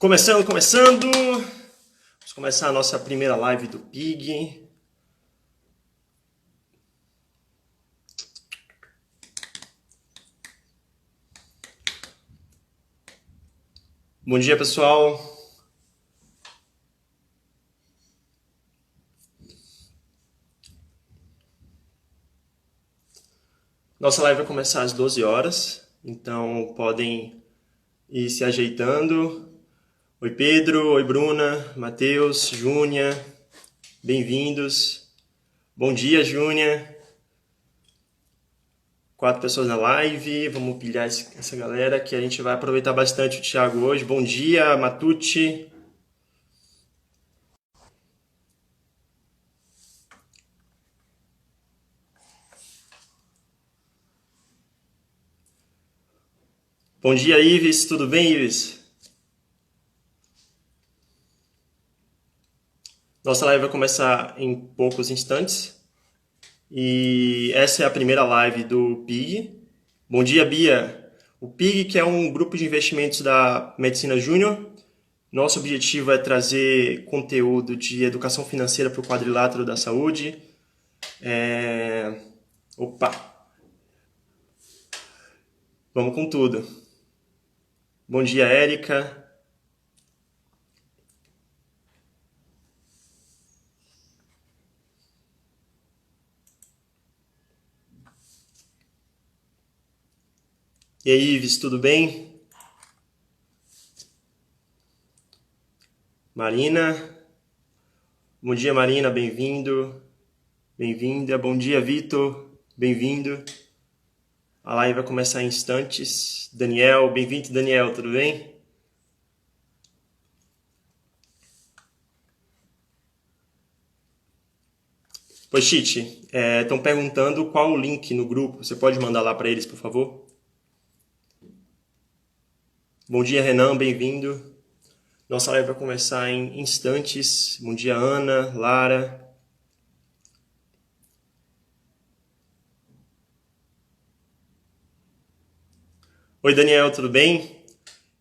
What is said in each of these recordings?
Começando. Vamos começar a nossa primeira live do PIG. Bom dia, pessoal. Nossa live vai começar às 12 horas, então podem ir se ajeitando. Oi, Pedro. Oi, Bruna. Matheus. Júnia. Bem-vindos. Bom dia, Júnia. 4 pessoas na live. Vamos pilhar essa galera que a gente vai aproveitar bastante o Thiago hoje. Bom dia, Matucci. Bom dia, Ives. Tudo bem, Ives? Nossa live vai começar em poucos instantes. E essa é a primeira live do PIG. Bom dia, Bia. O PIG, que é um grupo de investimentos da Medicina Júnior. Nosso objetivo é trazer conteúdo de educação financeira para o quadrilátero da saúde. Opa! Vamos com tudo. Bom dia, Érica. E aí, Ives, tudo bem? Marina. Bom dia, Marina, bem-vindo. Bem-vinda. Bom dia, Vitor. Bem-vindo. A live vai começar em instantes. Daniel, bem-vindo, Daniel, tudo bem? Pois, Chite, estão perguntando qual o link no grupo. Você pode mandar lá para eles, por favor? Bom dia, Renan, bem-vindo. Nossa live vai começar em instantes. Bom dia, Ana, Lara. Oi, Daniel, tudo bem?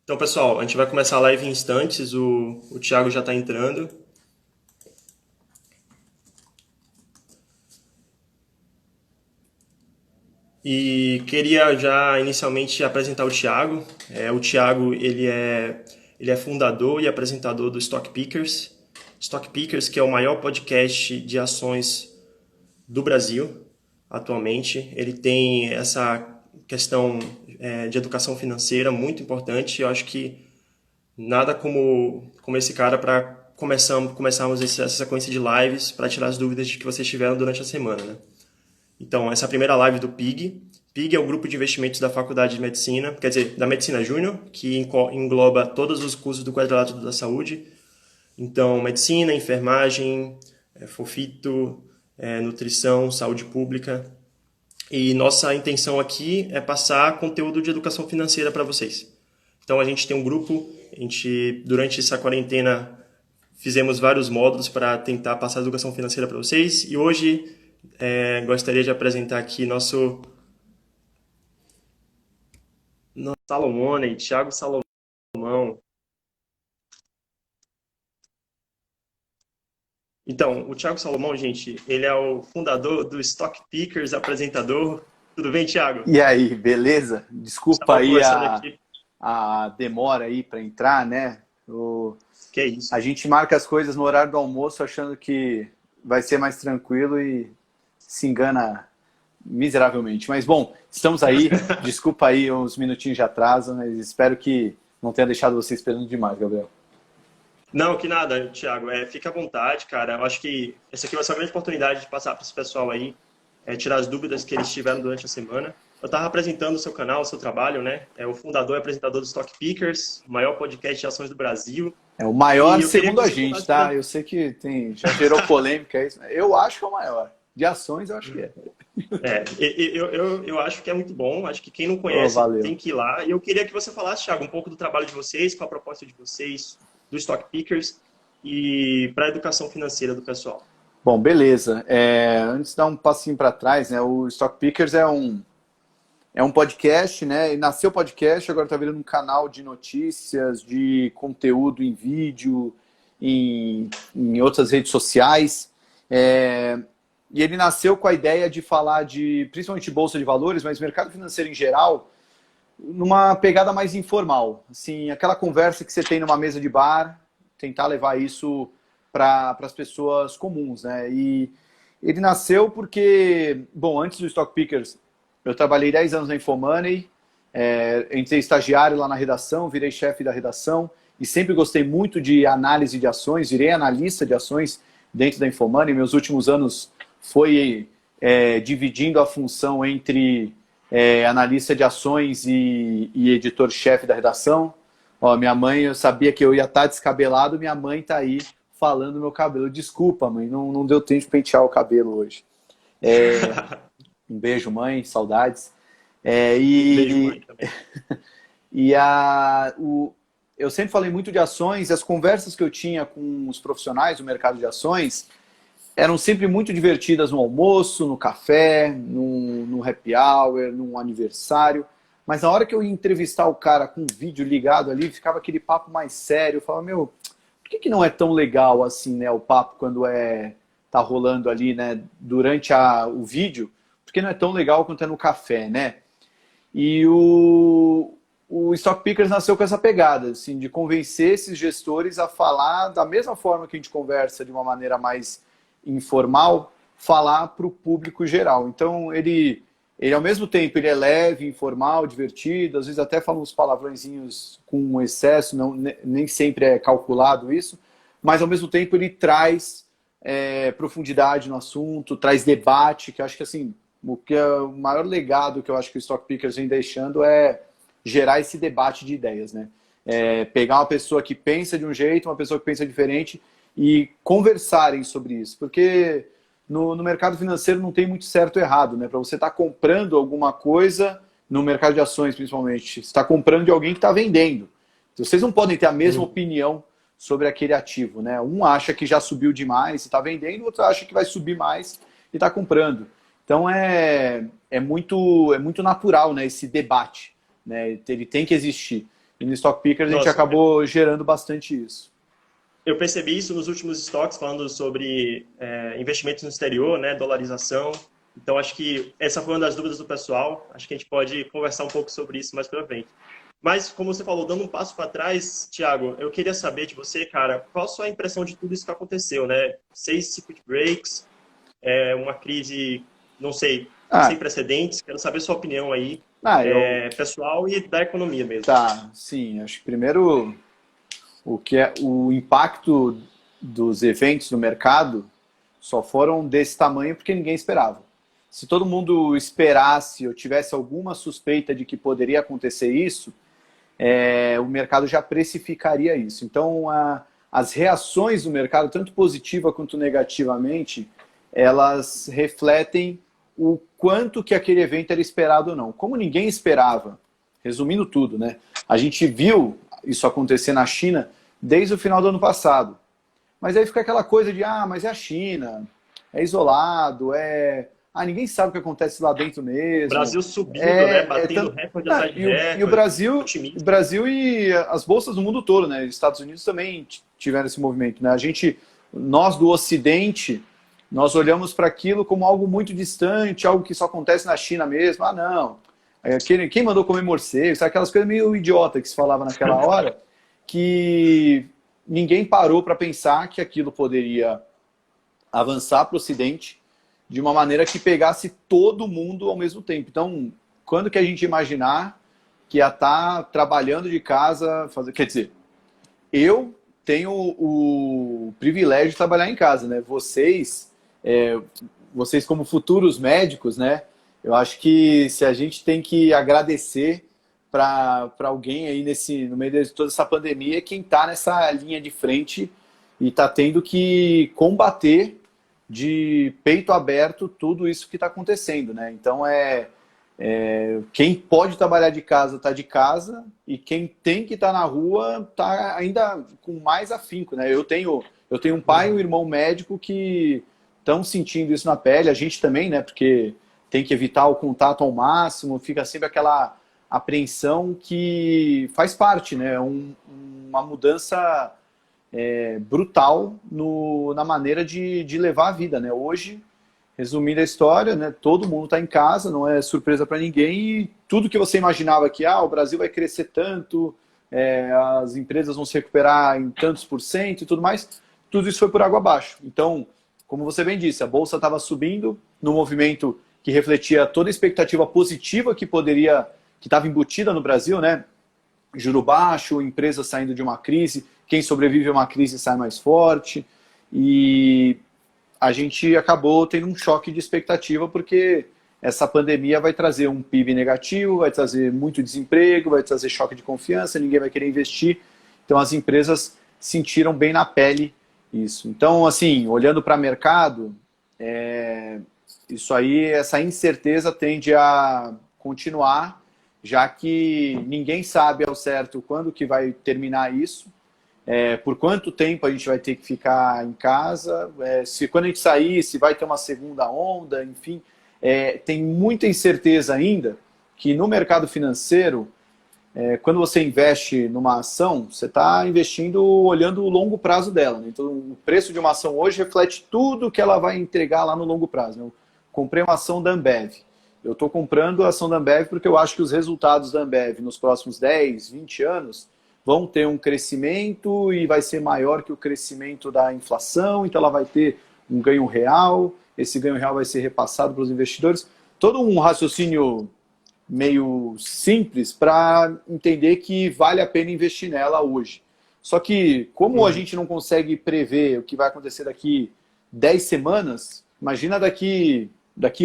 Então, pessoal, a gente vai começar a live em instantes. O Thiago já está entrando. E queria já inicialmente apresentar o Thiago. O Thiago, ele é fundador e apresentador do Stock Pickers. Stock Pickers, que é o maior podcast de ações do Brasil atualmente. Ele tem essa questão de educação financeira muito importante. Eu acho que nada como esse cara para começarmos essa sequência de lives para tirar as dúvidas de que vocês tiveram durante a semana, né? Então, essa é a primeira live do PIG. PIG é o grupo de investimentos da Faculdade de Medicina, quer dizer, da Medicina Júnior, que engloba todos os cursos do quadrilátero da saúde. Então, medicina, enfermagem, fofito, nutrição, saúde pública. E nossa intenção aqui é passar conteúdo de educação financeira para vocês. Então, a gente tem um grupo, durante essa quarentena, fizemos vários módulos para tentar passar a educação financeira para vocês. E hoje, gostaria de apresentar aqui nosso Salomone, Thiago Salomão. Então, o Thiago Salomão, gente, ele é o fundador do Stock Pickers, apresentador. Tudo bem, Thiago? E aí, beleza? Desculpa Estava aí conversando aqui. a demora aí para entrar, né? Que é isso? A gente marca as coisas no horário do almoço achando que vai ser mais tranquilo e se engana miseravelmente. Mas bom, estamos aí. Desculpa aí uns minutinhos de atraso, mas espero que não tenha deixado você esperando demais, Gabriel. Não, que nada, Thiago. Fica à vontade, cara. Eu acho que essa aqui vai ser uma grande oportunidade de passar para esse pessoal aí, tirar as dúvidas que eles tiveram durante a semana. Eu estava apresentando o seu canal, o seu trabalho, né? É o fundador e apresentador do Stock Pickers, o maior podcast de ações do Brasil. É o maior E eu queria que segundo a você gente, contasse tá? pra- Eu sei que já gerou polêmica isso. Eu acho que é o maior. De ações, eu acho que é. eu acho que é muito bom. Acho que quem não Oh, conhece valeu. tem que ir lá. E eu queria que você falasse, Thiago, um pouco do trabalho de vocês, qual a proposta de vocês, do Stock Pickers e para a educação financeira do pessoal. Bom, beleza. Antes de dar um passinho para trás, né? O Stock Pickers é é um podcast, né? E nasceu podcast, agora está virando um canal de notícias, de conteúdo em vídeo, em outras redes sociais. E ele nasceu com a ideia de falar de, principalmente bolsa de valores, mas mercado financeiro em geral, numa pegada mais informal. Assim, aquela conversa que você tem numa mesa de bar, tentar levar isso para as pessoas comuns, né? E ele nasceu porque, bom, antes do Stock Pickers, eu trabalhei 10 anos na Infomoney, entrei estagiário lá na redação, virei chefe da redação e sempre gostei muito de análise de ações, virei analista de ações dentro da Infomoney. Meus últimos anos foi dividindo a função entre analista de ações e editor-chefe da redação. Ó, minha mãe, eu sabia que eu ia estar descabelado, minha mãe está aí falando meu cabelo. Desculpa, mãe, não deu tempo de pentear o cabelo hoje. Um beijo, mãe, saudades. Beijo, mãe, também. Eu sempre falei muito de ações, e as conversas que eu tinha com os profissionais do mercado de ações eram sempre muito divertidas no almoço, no café, no happy hour, num aniversário. Mas na hora que eu ia entrevistar o cara com um vídeo ligado ali, ficava aquele papo mais sério. Eu falava, meu, por que não é tão legal assim, né, o papo quando tá rolando ali, né, durante o vídeo? Por que não é tão legal quanto é no café, né? E o Stock Pickers nasceu com essa pegada, assim, de convencer esses gestores a falar da mesma forma que a gente conversa de uma maneira mais informal, falar para o público geral. Então, ele ao mesmo tempo, ele é leve, informal, divertido, às vezes até fala uns palavrõezinhos com excesso, nem sempre é calculado isso, mas ao mesmo tempo ele traz profundidade no assunto, traz debate, que eu acho que assim, o maior legado que eu acho que o Stock Pickers vem deixando é gerar esse debate de ideias, né? Pegar uma pessoa que pensa de um jeito, uma pessoa que pensa diferente e conversarem sobre isso, porque no mercado financeiro não tem muito certo ou errado, né? Para você estar comprando alguma coisa, no mercado de ações principalmente, você está comprando de alguém que está vendendo. Então, vocês não podem ter a mesma opinião sobre aquele ativo, né? Um acha que já subiu demais e está vendendo, o outro acha que vai subir mais e está comprando. Então é muito natural, né, esse debate, né? Ele tem que existir. E no Stock Pickers a gente acabou gerando bastante isso. Eu percebi isso nos últimos estoques, falando sobre investimentos no exterior, né, dolarização. Então, acho que essa foi uma das dúvidas do pessoal. Acho que a gente pode conversar um pouco sobre isso mais para frente. Mas, como você falou, dando um passo para trás, Thiago, eu queria saber de você, cara, qual a sua impressão de tudo isso que aconteceu, né? 6 circuit breaks, uma crise, não sei, sem precedentes. Quero saber sua opinião aí, pessoal e da economia mesmo. Tá, sim. Acho que primeiro o impacto dos eventos no mercado só foram desse tamanho porque ninguém esperava. Se todo mundo esperasse ou tivesse alguma suspeita de que poderia acontecer isso, o mercado já precificaria isso. Então, as reações do mercado, tanto positiva quanto negativamente, elas refletem o quanto que aquele evento era esperado ou não. Como ninguém esperava, resumindo tudo, né? A gente viu isso acontecer na China desde o final do ano passado. Mas aí fica aquela coisa de, mas é a China, é isolado, ninguém sabe o que acontece lá dentro mesmo. Brasil subindo, né? Batendo recorde atrás de recorde. E o Brasil e as bolsas do mundo todo, né? Os Estados Unidos também tiveram esse movimento, né? Nós do Ocidente, nós olhamos para aquilo como algo muito distante, algo que só acontece na China mesmo. Não. Quem mandou comer morcego? Sabe, aquelas coisas meio idiota que se falava naquela hora, que ninguém parou para pensar que aquilo poderia avançar para o Ocidente de uma maneira que pegasse todo mundo ao mesmo tempo. Então, quando que a gente imaginar que ia estar trabalhando de casa, quer dizer, eu tenho o privilégio de trabalhar em casa, né? Vocês como futuros médicos, né? Eu acho que se a gente tem que agradecer para alguém aí no meio de toda essa pandemia, quem está nessa linha de frente e está tendo que combater de peito aberto tudo isso que está acontecendo, né? Então quem pode trabalhar de casa está de casa e quem tem que estar na rua está ainda com mais afinco, né? Eu tenho um pai e um irmão médico que estão sentindo isso na pele, a gente também, né? Porque tem que evitar o contato ao máximo, fica sempre aquela apreensão que faz parte, né? Uma mudança brutal na maneira de levar a vida, né? Hoje, resumindo a história, né? Todo mundo está em casa, não é surpresa para ninguém, e tudo que você imaginava que o Brasil vai crescer tanto, as empresas vão se recuperar em tantos por cento e tudo mais, tudo isso foi por água abaixo. Então, como você bem disse, a Bolsa estava subindo no movimento que refletia toda a expectativa positiva que estava embutida no Brasil, né? Juro baixo, empresas saindo de uma crise, quem sobrevive a uma crise sai mais forte, e a gente acabou tendo um choque de expectativa porque essa pandemia vai trazer um PIB negativo, vai trazer muito desemprego, vai trazer choque de confiança, ninguém vai querer investir, então as empresas sentiram bem na pele isso. Então, assim, olhando para o mercado, isso aí, essa incerteza tende a continuar, já que ninguém sabe ao certo quando que vai terminar isso, por quanto tempo a gente vai ter que ficar em casa, se quando a gente sair, se vai ter uma segunda onda, enfim. Tem muita incerteza ainda que no mercado financeiro, quando você investe numa ação, você está investindo olhando o longo prazo dela, né? Então, o preço de uma ação hoje reflete tudo que ela vai entregar lá no longo prazo, né? Eu comprei uma ação da Ambev. Eu estou comprando a ação da Ambev porque eu acho que os resultados da Ambev nos próximos 10, 20 anos vão ter um crescimento e vai ser maior que o crescimento da inflação, então ela vai ter um ganho real, esse ganho real vai ser repassado para os investidores. Todo um raciocínio meio simples para entender que vale a pena investir nela hoje. Só que, como a gente não consegue prever o que vai acontecer daqui 10 semanas, imagina daqui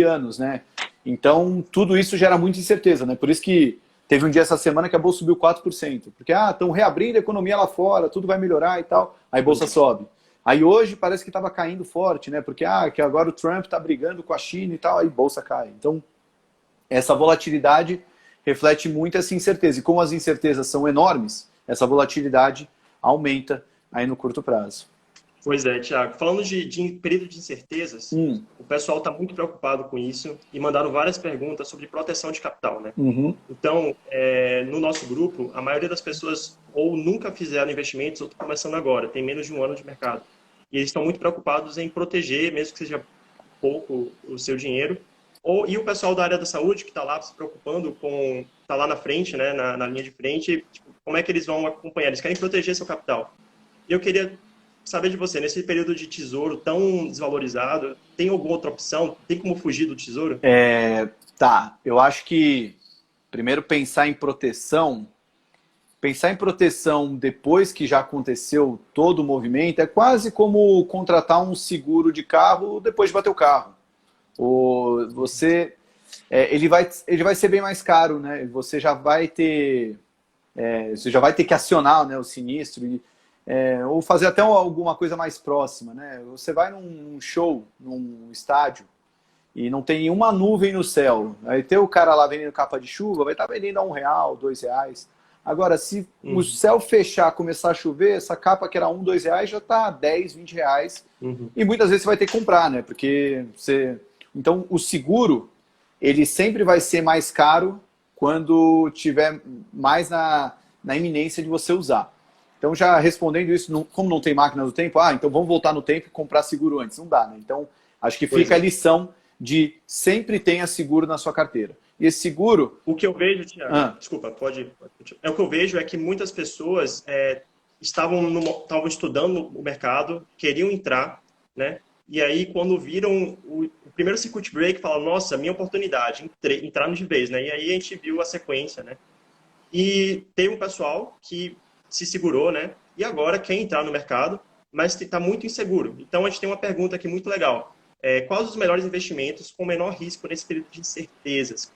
anos, né? Então, tudo isso gera muita incerteza, né? Por isso que teve um dia essa semana que a Bolsa subiu 4%. Porque, estão reabrindo a economia lá fora, tudo vai melhorar e tal. Aí a Bolsa sobe. Aí hoje parece que estava caindo forte, né? Porque, que agora o Trump está brigando com a China e tal, aí a Bolsa cai. Então, essa volatilidade reflete muito essa incerteza. E como as incertezas são enormes, essa volatilidade aumenta aí no curto prazo. Pois é, Thiago. Falando de período de incertezas, o pessoal está muito preocupado com isso e mandaram várias perguntas sobre proteção de capital, né? Então, no nosso grupo, a maioria das pessoas ou nunca fizeram investimentos ou estão começando agora, tem menos de um ano de mercado. E eles estão muito preocupados em proteger, mesmo que seja pouco, o seu dinheiro. E o pessoal da área da saúde, que está lá se preocupando está lá na frente, né, na linha de frente, tipo, como é que eles vão acompanhar? Eles querem proteger seu capital. E eu queria saber de você, nesse período de tesouro tão desvalorizado, tem alguma outra opção? Tem como fugir do tesouro? Eu acho que primeiro pensar em proteção depois que já aconteceu todo o movimento é quase como contratar um seguro de carro depois de bater o carro. Ele vai ser bem mais caro, né? Você já vai ter que acionar, né, o sinistro ou fazer até alguma coisa mais próxima, né? Você vai num show, num estádio, e não tem nenhuma nuvem no céu. Aí tem o cara lá vendendo capa de chuva, vai estar vendendo a R$1, R$2. Agora, se o céu fechar, começar a chover, essa capa que era R$1, R$2 já está R$10, R$20. E muitas vezes você vai ter que comprar, né? Porque Então, o seguro, ele sempre vai ser mais caro quando tiver mais na iminência de você usar. Então, já respondendo isso, como não tem máquina do tempo, então vamos voltar no tempo e comprar seguro antes. Não dá, né? Então, acho que fica a lição de sempre tenha seguro na sua carteira. E esse seguro... O que eu vejo, Thiago, desculpa, pode. O que eu vejo é que muitas pessoas estavam estudando o mercado, queriam entrar, né? E aí, quando viram o primeiro circuit break, falaram, nossa, minha oportunidade, entrar de vez, né? E aí a gente viu a sequência, né? E tem um pessoal que se segurou, né? E agora quer entrar no mercado, mas está muito inseguro. Então, a gente tem uma pergunta aqui muito legal. Quais os melhores investimentos com menor risco nesse período de incertezas?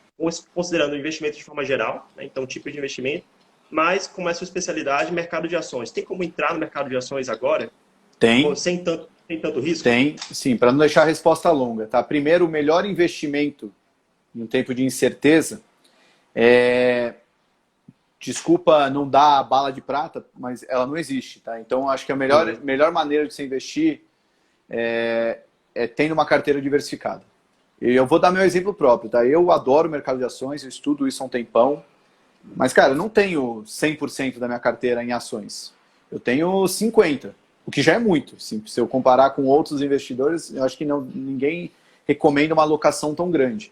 Considerando o investimento de forma geral, né? Então, tipo de investimento, mas como é a sua especialidade, mercado de ações. Tem como entrar no mercado de ações agora? Tem. Sem tanto risco? Tem, sim. Para não deixar a resposta longa, tá? Primeiro, o melhor investimento em um tempo de incerteza desculpa não dar a bala de prata, mas ela não existe, tá? Então, acho que a melhor maneira de se investir é tendo uma carteira diversificada. E eu vou dar meu exemplo próprio, tá? Eu adoro o mercado de ações, eu estudo isso há um tempão. Mas, cara, eu não tenho 100% da minha carteira em ações. Eu tenho 50%, o que já é muito. Assim, se eu comparar com outros investidores, eu acho que ninguém recomenda uma alocação tão grande.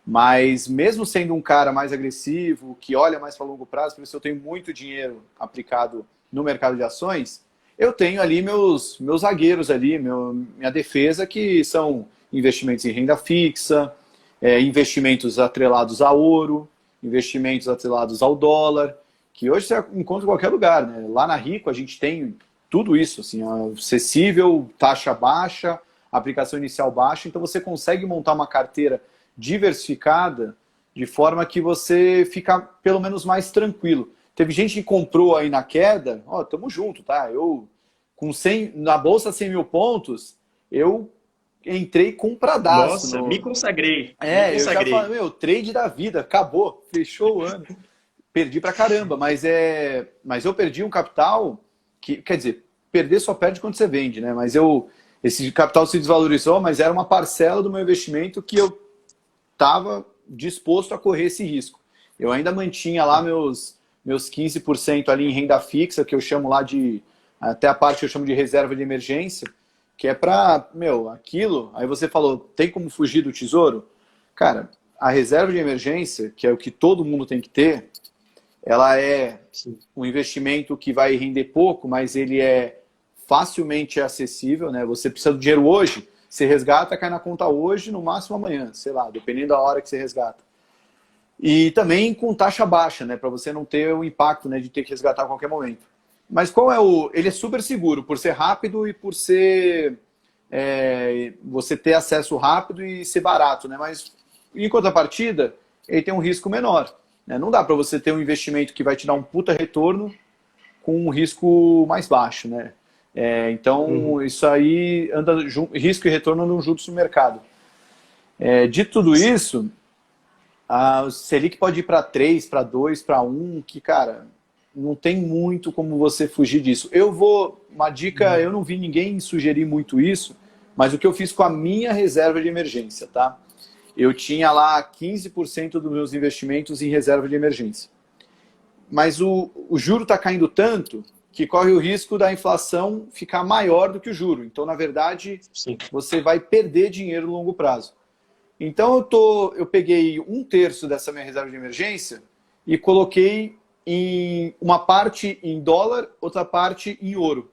Mas mesmo sendo um cara mais agressivo, que olha mais para longo prazo, por isso eu tenho muito dinheiro aplicado no mercado de ações, eu tenho ali meus zagueiros ali, minha defesa, que são investimentos em renda fixa, investimentos atrelados a ouro, investimentos atrelados ao dólar, que hoje você encontra em qualquer lugar, né? Lá na Rico a gente tem tudo isso, assim, acessível, taxa baixa, aplicação inicial baixa, então você consegue montar uma carteira diversificada de forma que você fica pelo menos mais tranquilo. Teve gente que comprou aí na queda, tamo junto, tá? Eu, com 100, na bolsa 100 mil pontos, eu entrei compradaço. Nossa, me consagrei. Eu já falei, trade da vida, acabou, fechou o ano. Perdi pra caramba, mas eu perdi um capital que, quer dizer, perder só perde quando você vende, né? Mas esse capital se desvalorizou, mas era uma parcela do meu investimento que eu estava disposto a correr esse risco. Eu ainda mantinha lá meus 15% ali em renda fixa, que eu chamo lá até a parte que eu chamo de reserva de emergência, que é para, aquilo. Aí você falou, tem como fugir do tesouro? Cara, a reserva de emergência, que é o que todo mundo tem que ter, ela é um investimento que vai render pouco, mas ele é facilmente acessível, né? Você precisa do dinheiro hoje, você resgata, cai na conta hoje, no máximo amanhã, sei lá, dependendo da hora que você resgata. E também com taxa baixa, né? Para você não ter o impacto, né, de ter que resgatar a qualquer momento. Mas qual é ele é super seguro, por ser rápido e por ser você ter acesso rápido e ser barato, né? Mas em contrapartida, ele tem um risco menor, né? Não dá para você ter um investimento que vai te dar um puta retorno com um risco mais baixo, né? Então, isso aí risco e retorno andam juntos no mercado. Dito tudo isso, a Selic pode ir para 3, para 2, para 1, que, cara, não tem muito como você fugir disso. Uma dica, eu não vi ninguém sugerir muito isso, mas o que eu fiz com a minha reserva de emergência, tá? Eu tinha lá 15% dos meus investimentos em reserva de emergência. Mas o juro está caindo tanto que corre o risco da inflação ficar maior do que o juro. Então, na verdade, você vai perder dinheiro no longo prazo. Então, eu peguei 1/3 dessa minha reserva de emergência e coloquei em uma parte em dólar, outra parte em ouro.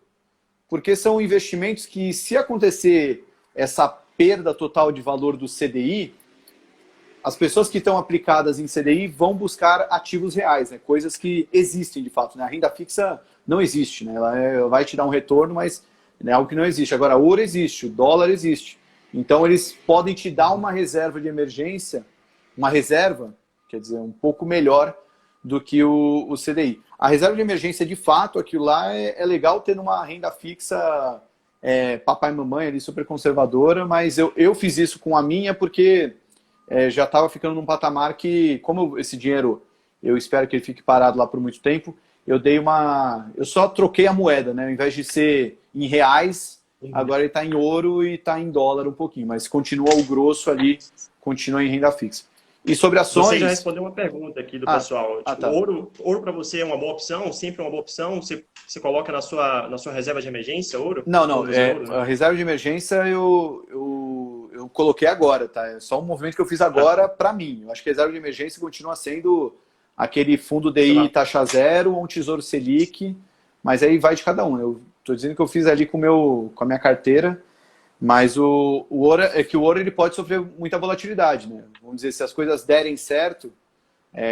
Porque são investimentos que, se acontecer essa perda total de valor do CDI, as pessoas que estão aplicadas em CDI vão buscar ativos reais, né? Coisas que existem de fato, né? A renda fixa não existe, né? Ela vai te dar um retorno, mas é algo que não existe. Agora, ouro existe, o dólar existe. Então, eles podem te dar uma reserva de emergência, uma reserva, quer dizer, um pouco melhor do que o CDI. A reserva de emergência, de fato, aquilo lá é legal ter numa renda fixa papai e mamãe ali, super conservadora, mas eu fiz isso com a minha porque já estava ficando num patamar que, como esse dinheiro, eu espero que ele fique parado lá por muito tempo, eu só troquei a moeda, né? Ao invés de ser em reais, agora ele está em ouro e está em dólar um pouquinho, mas continua o grosso ali, continua em renda fixa. E sobre ações... Você já respondeu uma pergunta aqui do pessoal. Tá. Ouro para você é uma boa opção? Sempre uma boa opção? Você coloca na sua reserva de emergência ouro? Não. Ouro, né? A reserva de emergência eu coloquei agora, tá? É só um movimento que eu fiz agora para mim. Eu acho que a reserva de emergência continua sendo aquele fundo DI taxa zero ou um tesouro Selic, mas aí vai de cada um. Eu estou dizendo que eu fiz ali com a minha carteira, mas o ouro o ouro ele pode sofrer muita volatilidade, né? Vamos dizer, se as coisas derem certo,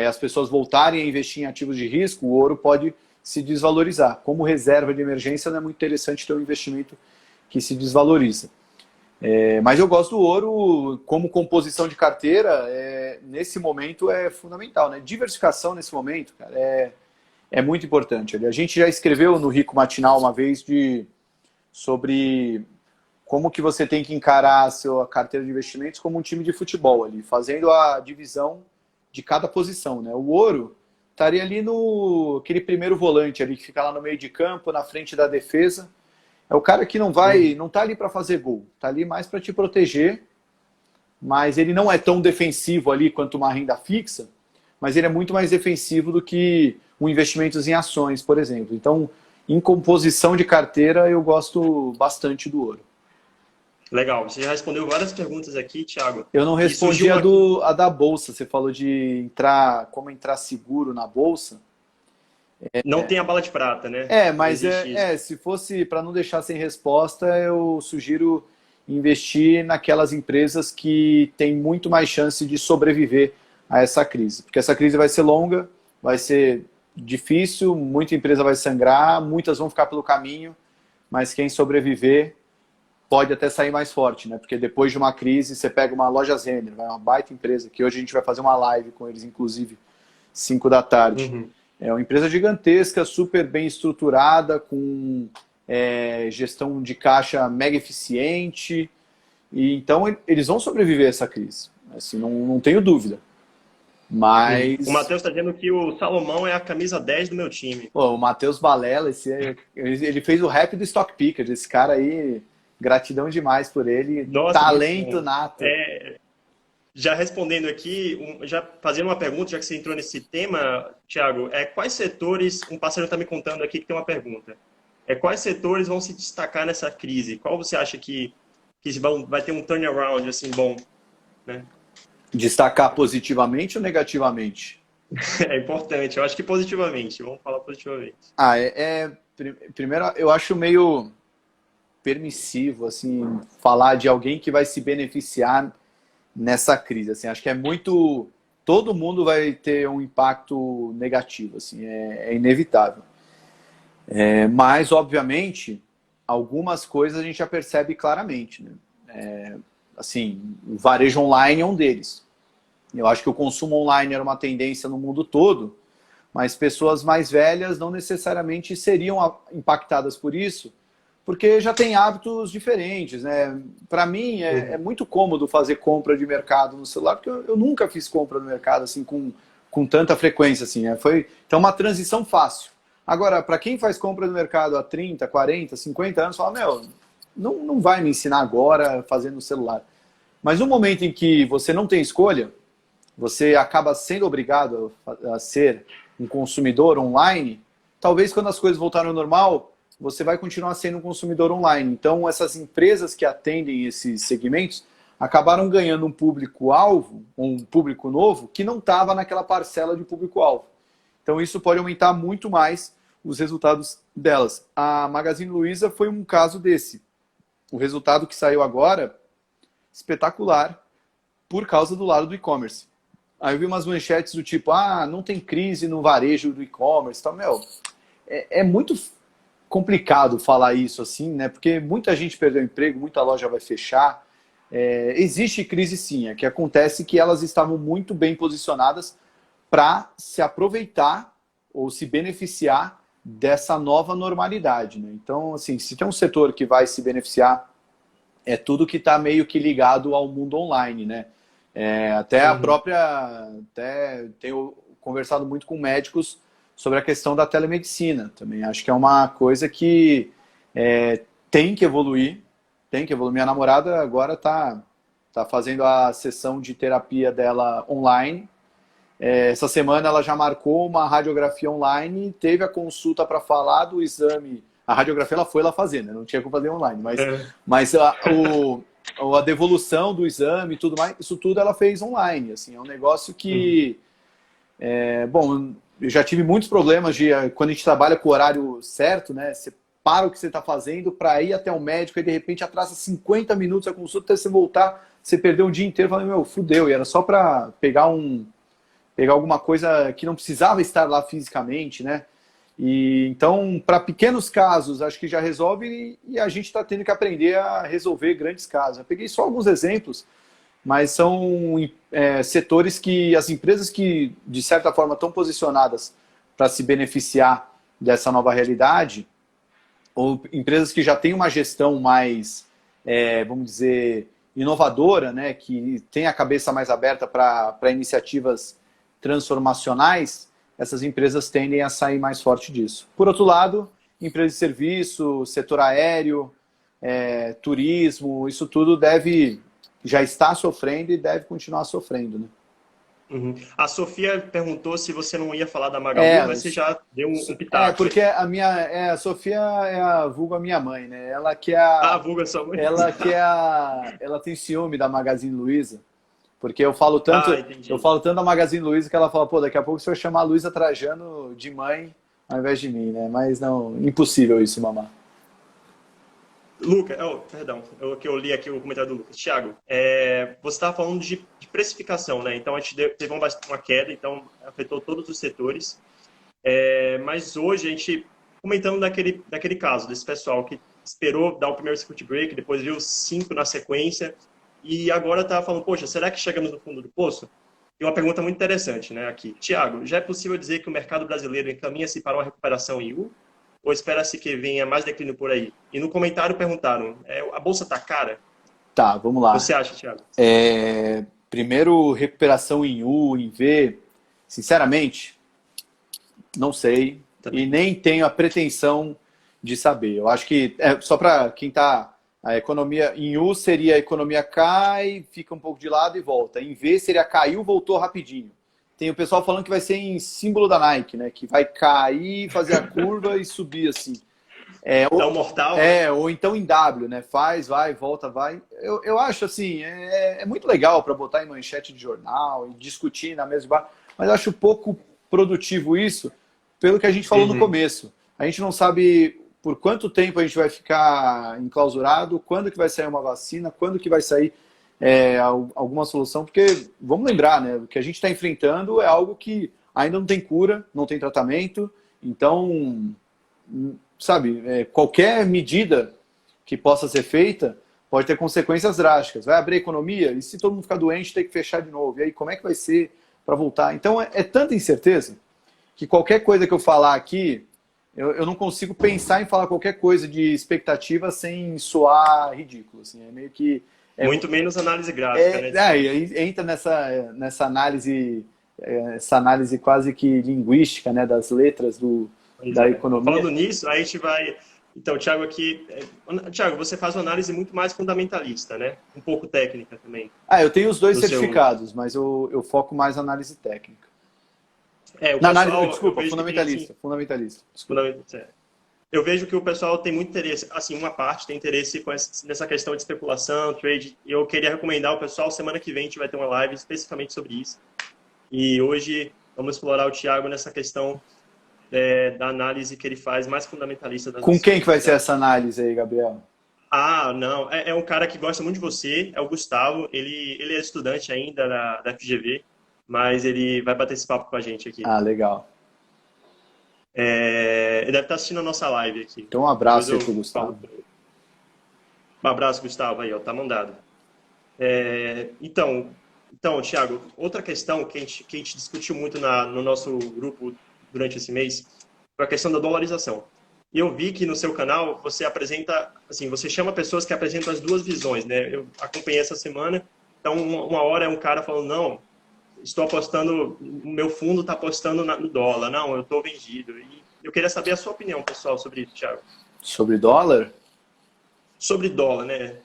as pessoas voltarem a investir em ativos de risco, o ouro pode se desvalorizar. Como reserva de emergência, não é muito interessante ter um investimento que se desvaloriza. Mas eu gosto do ouro como composição de carteira, nesse momento é fundamental, né? Diversificação nesse momento, cara, é muito importante. A gente já escreveu no Rico Matinal uma vez sobre como que você tem que encarar a sua carteira de investimentos como um time de futebol, ali, fazendo a divisão de cada posição, né? O ouro estaria ali aquele primeiro volante ali, que fica lá no meio de campo, na frente da defesa. É o cara que não está ali para fazer gol, está ali mais para te proteger mas ele não é tão defensivo ali quanto uma renda fixa, mas ele é muito mais defensivo do que um investimento em ações, por exemplo. Então, em composição de carteira, eu gosto bastante do ouro. Legal, você já respondeu várias perguntas aqui, Thiago. Eu não E respondi surgiu a da bolsa. Você falou de como entrar seguro na bolsa. Não tem a bala de prata, né? Mas Não existe isso. se fosse para não deixar sem resposta, eu sugiro investir naquelas empresas que têm muito mais chance de sobreviver a essa crise. Porque essa crise vai ser longa, vai ser difícil, muita empresa vai sangrar, muitas vão ficar pelo caminho, mas quem sobreviver pode até sair mais forte, né? Porque depois de uma crise, você pega uma Lojas Renner, uma baita empresa, que hoje a gente vai fazer uma live com eles, inclusive, 5 da tarde. Uhum. É uma empresa gigantesca, super bem estruturada, com gestão de caixa mega eficiente. E então eles vão sobreviver a essa crise. Assim, não tenho dúvida. Mas O Matheus está dizendo que o Salomão é a camisa 10 do meu time. o Matheus Balela, ele fez o rap do Stock Pickers. Esse cara aí, gratidão demais por ele. Nossa, Talento nato. Já respondendo aqui, já fazendo uma pergunta, já que você entrou nesse tema, Thiago, quais setores, um parceiro está me contando aqui que tem uma pergunta, quais setores vão se destacar nessa crise? Qual você acha que vai ter um turnaround assim bom, né? Destacar positivamente ou negativamente? É importante, eu acho que positivamente, vamos falar positivamente. Primeiro, eu acho meio permissivo, assim, falar de alguém que vai se beneficiar nessa crise, assim, acho que todo mundo vai ter um impacto negativo, assim, é inevitável. Mas, obviamente, algumas coisas a gente já percebe claramente, né? Assim, o varejo online é um deles. Eu acho que o consumo online era uma tendência no mundo todo, mas pessoas mais velhas não necessariamente seriam impactadas por isso, porque já tem hábitos diferentes, né? Para mim, é muito cômodo fazer compra de mercado no celular, porque eu nunca fiz compra no mercado assim com tanta frequência. Assim, né? Então, uma transição fácil. Agora, para quem faz compra no mercado há 30, 40, 50 anos, fala, não vai me ensinar agora a fazer no celular. Mas no momento em que você não tem escolha, você acaba sendo obrigado a ser um consumidor online, talvez quando as coisas voltarem ao normal, você vai continuar sendo um consumidor online. Então, essas empresas que atendem esses segmentos acabaram ganhando um público-alvo, um público novo, que não estava naquela parcela de público-alvo. Então, isso pode aumentar muito mais os resultados delas. A Magazine Luiza foi um caso desse. O resultado que saiu agora, espetacular, por causa do lado do e-commerce. Aí eu vi umas manchetes do tipo, não tem crise no varejo do e-commerce. Então, é muito complicado falar isso assim, né? Porque muita gente perdeu emprego, muita loja vai fechar. Existe crise sim, que acontece que elas estavam muito bem posicionadas para se aproveitar ou se beneficiar dessa nova normalidade, né? Então, assim, se tem um setor que vai se beneficiar, é tudo que está meio que ligado ao mundo online, né? Até tenho conversado muito com médicos sobre a questão da telemedicina também. Acho que é uma coisa que tem que evoluir. Minha namorada agora tá fazendo a sessão de terapia dela online. Essa semana ela já marcou uma radiografia online, teve a consulta para falar do exame. A radiografia ela foi lá fazer, né? Não tinha como fazer online, mas a devolução do exame e tudo mais, isso tudo ela fez online. Assim, é um negócio que... eu já tive muitos problemas quando a gente trabalha com o horário certo, né? Você para o que você está fazendo para ir até o médico e de repente atrasa 50 minutos a consulta, até você voltar, você perdeu o dia inteiro, falando, fudeu, e era só para pegar alguma coisa que não precisava estar lá fisicamente, né? E então, para pequenos casos, acho que já resolve e a gente está tendo que aprender a resolver grandes casos. Eu peguei só alguns exemplos, mas são setores que as empresas que, de certa forma, estão posicionadas para se beneficiar dessa nova realidade, ou empresas que já têm uma gestão mais, vamos dizer, inovadora, né, que tem a cabeça mais aberta para iniciativas transformacionais, essas empresas tendem a sair mais forte disso. Por outro lado, empresas de serviço, setor aéreo, turismo, isso tudo deve já está sofrendo e deve continuar sofrendo, né? Uhum. A Sofia perguntou se você não ia falar da É, Magalu, mas você já deu um pitaco porque aí. a Sofia é a vulgo a minha mãe, né? Ah, vulga sua mãe. Ela tem ciúme da Magazine Luiza, porque Ah, eu entendi. falo tanto da Magazine Luiza que ela fala, pô, daqui a pouco você vai chamar a Luiza Trajano de mãe ao invés de mim, né? Mas não, impossível isso, mamá. Luca, perdão, que eu li aqui o comentário do Lucas. Thiago, você estava falando de precificação, né? Então a gente teve uma queda, então afetou todos os setores. Mas hoje a gente, comentando daquele caso, desse pessoal que esperou dar o primeiro circuit break, depois viu 5 na sequência, e agora está falando, poxa, será que chegamos no fundo do poço? E uma pergunta muito interessante, né, aqui. Tiago, já é possível dizer que o mercado brasileiro encaminha-se para uma recuperação em U? Ou espera-se que venha mais declínio por aí? E no comentário perguntaram, a bolsa está cara? Tá, vamos lá. Você acha, Tiago? Primeiro, recuperação em U, em V. Sinceramente, não sei. E nem tenho a pretensão de saber. Eu acho que, só para quem está... A economia em U seria a economia cai, fica um pouco de lado e volta. Em V seria caiu, voltou rapidinho. Tem o pessoal falando que vai ser em símbolo da Nike, né? Que vai cair, fazer a curva e subir assim. Dá um mortal, né? Ou então em W, né? Faz, vai, volta, vai. Eu acho assim, é muito legal para botar em manchete de jornal e discutir na mesa de bar, mas eu acho pouco produtivo isso, pelo que a gente falou no começo. A gente não sabe por quanto tempo a gente vai ficar enclausurado, quando que vai sair uma vacina, quando que vai sair alguma solução, porque vamos lembrar, né? O que a gente está enfrentando é algo que ainda não tem cura, não tem tratamento, então sabe, qualquer medida que possa ser feita pode ter consequências drásticas. Vai abrir a economia e se todo mundo ficar doente tem que fechar de novo. E aí como é que vai ser para voltar? Então é tanta incerteza que qualquer coisa que eu falar aqui, eu não consigo pensar em falar qualquer coisa de expectativa sem soar ridículo. Assim, é meio que... Muito menos análise gráfica, né? Entra nessa análise, essa análise quase que linguística, né, das letras da economia. Falando nisso, a gente vai... Então, Thiago, aqui... Thiago, você faz uma análise muito mais fundamentalista, né? Um pouco técnica também. Eu tenho os dois certificados, mas eu foco mais na análise técnica. Desculpa, fundamentalista. Eu vejo que o pessoal tem muito interesse, assim, uma parte tem interesse nessa questão de especulação, trade, e eu queria recomendar ao pessoal, semana que vem a gente vai ter uma live especificamente sobre isso. E hoje vamos explorar o Thiago nessa questão da análise que ele faz mais fundamentalista. Com quem que vai ser essa análise aí, Gabriel? Não, é um cara que gosta muito de você, é o Gustavo, ele é estudante ainda da FGV, mas ele vai bater esse papo com a gente aqui. Legal. Ele deve estar assistindo a nossa live aqui. Então um abraço aí pro Gustavo. Um abraço, Gustavo, aí, ó, tá mandado. Então, Thiago, outra questão que a gente discutiu muito no nosso grupo durante esse mês foi a questão da dolarização. E eu vi que no seu canal você apresenta, assim, você chama pessoas que apresentam as duas visões, né? Eu acompanhei essa semana, então uma hora é um cara falando, não, estou apostando, o meu fundo está apostando no dólar, não, eu estou vendido. E eu queria saber a sua opinião, pessoal, sobre isso, Thiago. Sobre dólar? Sobre dólar, né?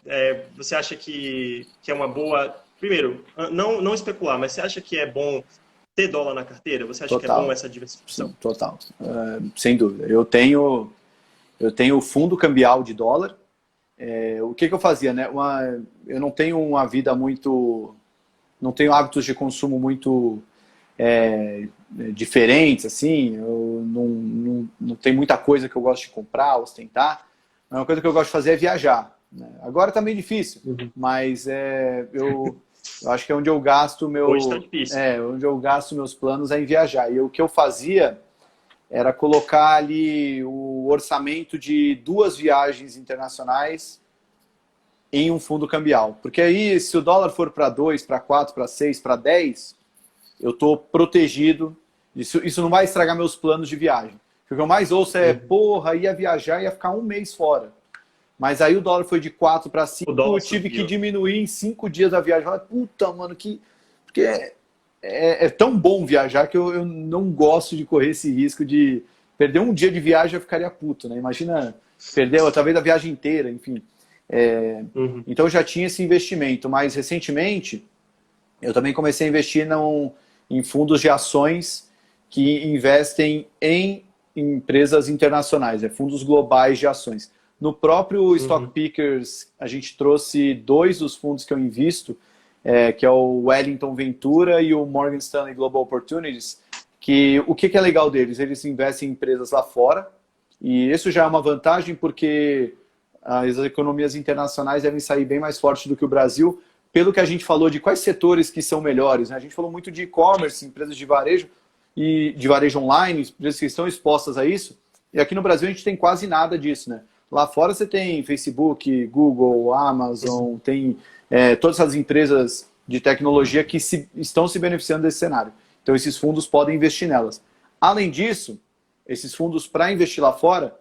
Você acha que é uma boa... Primeiro, não especular, mas você acha que é bom ter dólar na carteira? Você acha que é bom essa diversificação? Total. Sem dúvida. Eu tenho o fundo cambial de dólar. O que eu fazia, né? Eu não tenho uma vida muito... Não tenho hábitos de consumo muito diferentes, assim. Eu não tem muita coisa que eu gosto de comprar, ostentar. Uma coisa que eu gosto de fazer é viajar, né? Agora tá meio difícil, mas eu acho que é onde eu gasto Hoje tá difícil. Onde eu gasto meus planos é em viajar. E o que eu fazia era colocar ali o orçamento de 2 viagens internacionais em um fundo cambial. Porque aí, se o dólar for para 2, para 4, para 6, para 10, eu estou protegido. Isso não vai estragar meus planos de viagem. O que eu mais ouço é, porra, ia viajar, ia ficar um mês fora. Mas aí o dólar foi de 4 para 5, eu tive que diminuir em 5 dias a viagem. Puta, mano, porque é tão bom viajar que eu não gosto de correr esse risco de perder um dia de viagem, eu ficaria puto, né? Imagina perder talvez a viagem inteira, enfim. Então eu já tinha esse investimento, mas recentemente eu também comecei a investir em fundos de ações que investem em empresas internacionais, fundos globais de ações. No próprio Stock Pickers, a gente trouxe 2 dos fundos que eu invisto, que é o Wellington Ventura e o Morgan Stanley Global Opportunities, que o que é legal deles? Eles investem em empresas lá fora, e isso já é uma vantagem porque as economias internacionais devem sair bem mais fortes do que o Brasil, pelo que a gente falou de quais setores que são melhores, né? A gente falou muito de e-commerce, empresas de varejo e de varejo online, empresas que estão expostas a isso, e aqui no Brasil a gente tem quase nada disso, né? Lá fora você tem Facebook, Google, Amazon, tem todas as empresas de tecnologia que estão se beneficiando desse cenário. Então esses fundos podem investir nelas. Além disso, esses fundos para investir lá fora,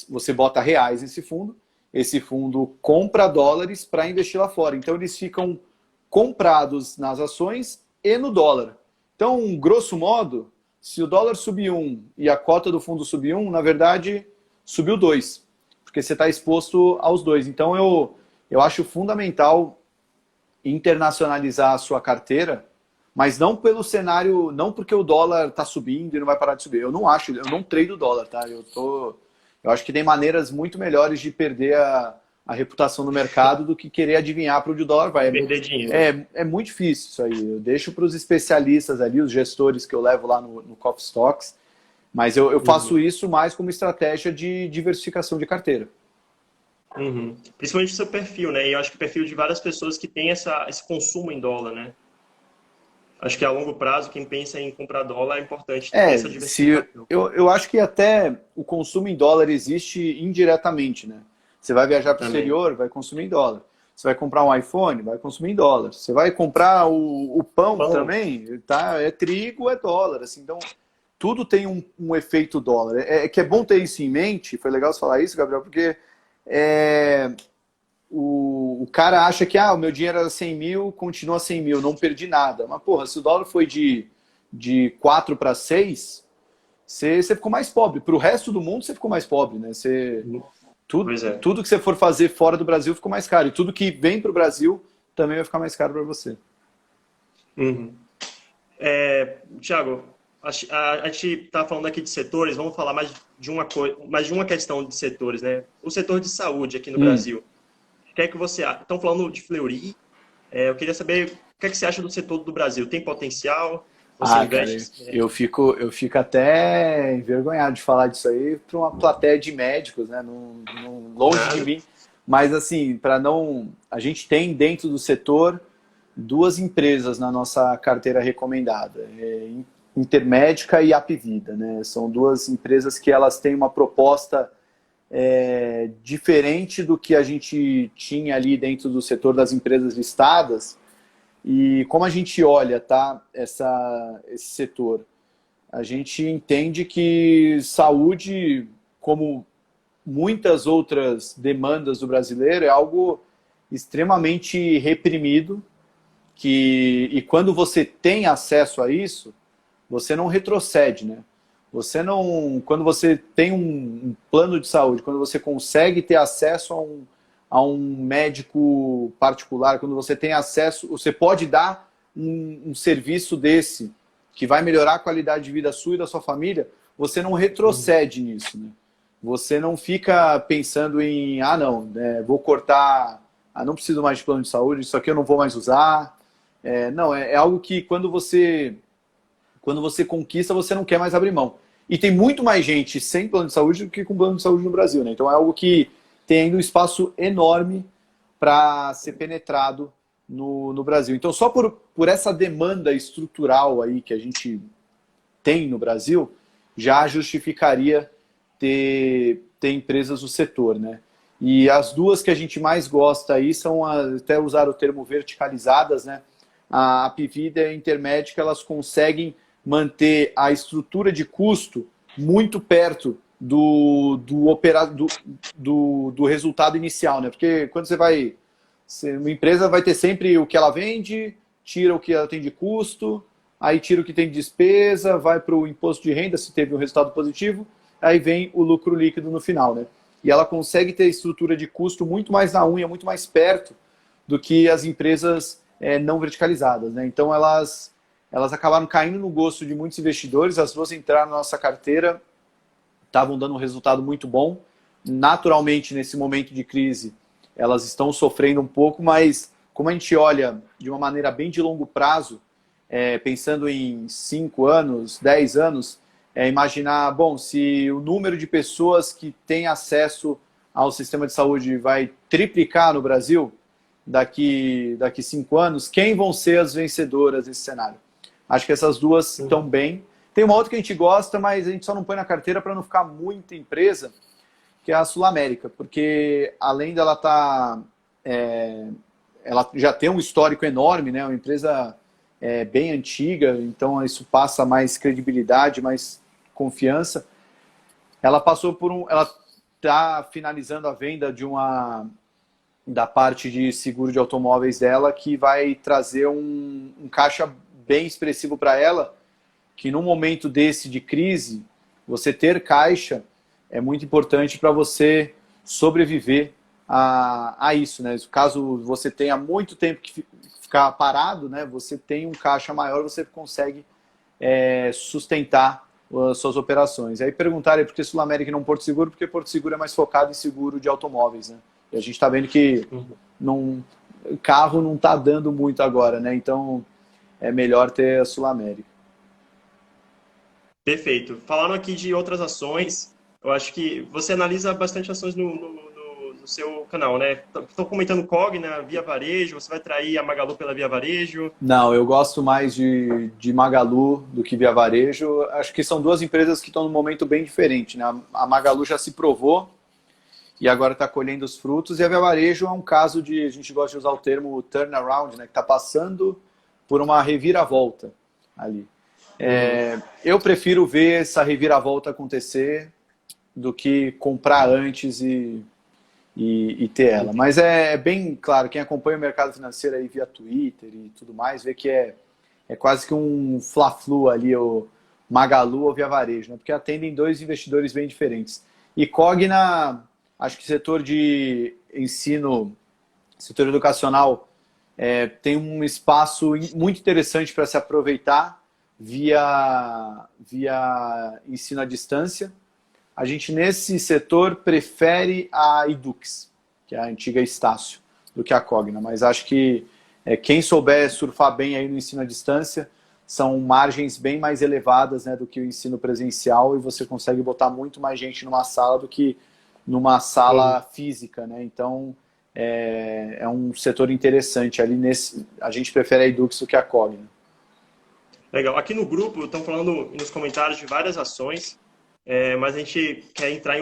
você bota reais nesse fundo, esse fundo compra dólares para investir lá fora. Então eles ficam comprados nas ações e no dólar. Então, grosso modo, se o dólar subir 1 e a cota do fundo subir 1, na verdade, subiu 2, porque você está exposto aos dois. Então eu acho fundamental internacionalizar a sua carteira, mas não pelo cenário, não porque o dólar está subindo e não vai parar de subir. Eu não acho, eu não trado o dólar, tá? Eu acho que tem maneiras muito melhores de perder a reputação no mercado do que querer adivinhar para onde o dólar vai. Perder dinheiro. É muito difícil isso aí. Eu deixo para os especialistas ali, os gestores que eu levo lá no Coffee Stocks, mas eu faço isso mais como estratégia de diversificação de carteira. Principalmente o seu perfil, né? E eu acho que o perfil de várias pessoas que tem esse consumo em dólar, né? Acho que a longo prazo, quem pensa em comprar dólar é importante ter essa diversificação. Eu acho que até o consumo em dólar existe indiretamente, né? Você vai viajar para o exterior, vai consumir em dólar. Você vai comprar um iPhone, vai consumir em dólar. Você vai comprar o pão também, tá? É trigo, é dólar. Assim, então, tudo tem um efeito dólar. Que é bom ter isso em mente. Foi legal você falar isso, Gabriel, porque o cara acha que o meu dinheiro era 100 mil, continua 100 mil, não perdi nada. Mas, porra, se o dólar foi de 4 para 6, você ficou mais pobre. Para o resto do mundo, você ficou mais pobre, né? Tudo que você for fazer fora do Brasil ficou mais caro. E tudo que vem para o Brasil também vai ficar mais caro para você. Thiago, a gente está falando aqui de setores, vamos falar mais de uma questão de setores, né? O setor de saúde aqui no Brasil. O que é que você acha? Estão falando de Fleury. Eu queria saber o que é que você acha do setor do Brasil. Tem potencial? Você investe? Cara, eu fico até envergonhado de falar disso aí para uma plateia de médicos, né? Longe de mim. Mas assim, a gente tem dentro do setor 2 empresas na nossa carteira recomendada, Intermédica e Apvida, né? São 2 empresas que elas têm uma proposta diferente do que a gente tinha ali dentro do setor das empresas listadas. E como a gente olha, tá, esse setor, a gente entende que saúde, como muitas outras demandas do brasileiro, é algo extremamente reprimido, e quando você tem acesso a isso, você não retrocede, né? Quando você tem um plano de saúde, quando você consegue ter acesso a um médico particular, quando você tem acesso, você pode dar um serviço desse que vai melhorar a qualidade de vida sua e da sua família, você não retrocede nisso, né? Você não fica pensando em, vou cortar, não preciso mais de plano de saúde, isso aqui eu não vou mais usar. Não, é algo que quando você conquista, você não quer mais abrir mão. E tem muito mais gente sem plano de saúde do que com plano de saúde no Brasil, né? Então é algo que tem ainda um espaço enorme para ser penetrado no Brasil. Então, só por essa demanda estrutural aí que a gente tem no Brasil, já justificaria ter empresas do setor, né? E as 2 que a gente mais gosta aí são, até usar o termo verticalizadas, né? A Apvida e a Intermédica, elas conseguem manter a estrutura de custo muito perto do resultado inicial, né? Porque quando uma empresa vai ter sempre o que ela vende, tira o que ela tem de custo, aí tira o que tem de despesa, vai para o imposto de renda se teve um resultado positivo, aí vem o lucro líquido no final, né? e ela consegue ter estrutura de custo muito mais na unha, muito mais perto do que as empresas não verticalizadas, né? Então elas acabaram caindo no gosto de muitos investidores, as duas entraram na nossa carteira, estavam dando um resultado muito bom. Naturalmente, nesse momento de crise, elas estão sofrendo um pouco, mas como a gente olha de uma maneira bem de longo prazo, pensando em 5 anos, 10 anos, imaginar, bom, se o número de pessoas que têm acesso ao sistema de saúde vai triplicar no Brasil daqui 5 anos, quem vão ser as vencedoras desse cenário? Acho que essas duas estão bem. Tem uma outra que a gente gosta, mas a gente só não põe na carteira para não ficar muita empresa, que é a Sul América, porque além dela ela já tem um histórico enorme, né? Uma empresa bem antiga, então isso passa mais credibilidade, mais confiança. Ela ela está finalizando a venda da parte de seguro de automóveis dela, que vai trazer um caixa bem expressivo para ela, que num momento desse de crise, você ter caixa é muito importante para você sobreviver a isso, né? Caso você tenha muito tempo que ficar parado, né? Você tem um caixa maior, você consegue sustentar as suas operações. Aí perguntaram por que Sul América e não Porto Seguro, porque Porto Seguro é mais focado em seguro de automóveis, né? E a gente está vendo que carro não está dando muito agora, né? Então é melhor ter a Sul América. Perfeito. Falando aqui de outras ações, eu acho que você analisa bastante ações no seu canal, né? Estou comentando COG, né? Via Varejo, você vai trair a Magalu pela Via Varejo. Não, eu gosto mais de Magalu do que Via Varejo. Acho que são duas empresas que estão num momento bem diferente, né? A Magalu já se provou e agora está colhendo os frutos, e a Via Varejo é um caso de, a gente gosta de usar o termo turnaround, né? Que está passando por uma reviravolta ali. Eu prefiro ver essa reviravolta acontecer do que comprar antes e ter ela. Mas é bem claro, quem acompanha o mercado financeiro aí via Twitter e tudo mais, vê que é quase que um fla-flu ali, o Magalu ou Via Varejo, né? Porque atendem dois investidores bem diferentes. E Cogna, acho que setor de ensino, setor educacional, tem um espaço muito interessante para se aproveitar via ensino à distância. A gente, nesse setor, prefere a Edux, que é a antiga Estácio, do que a Cogna. Mas acho que quem souber surfar bem aí no ensino à distância, são margens bem mais elevadas, né, do que o ensino presencial, e você consegue botar muito mais gente numa sala do que numa sala física, né? Então, é um setor interessante. Ali a gente prefere a Edux do que a Cogna. Legal. Aqui no grupo estão falando nos comentários de várias ações, mas a gente quer entrar em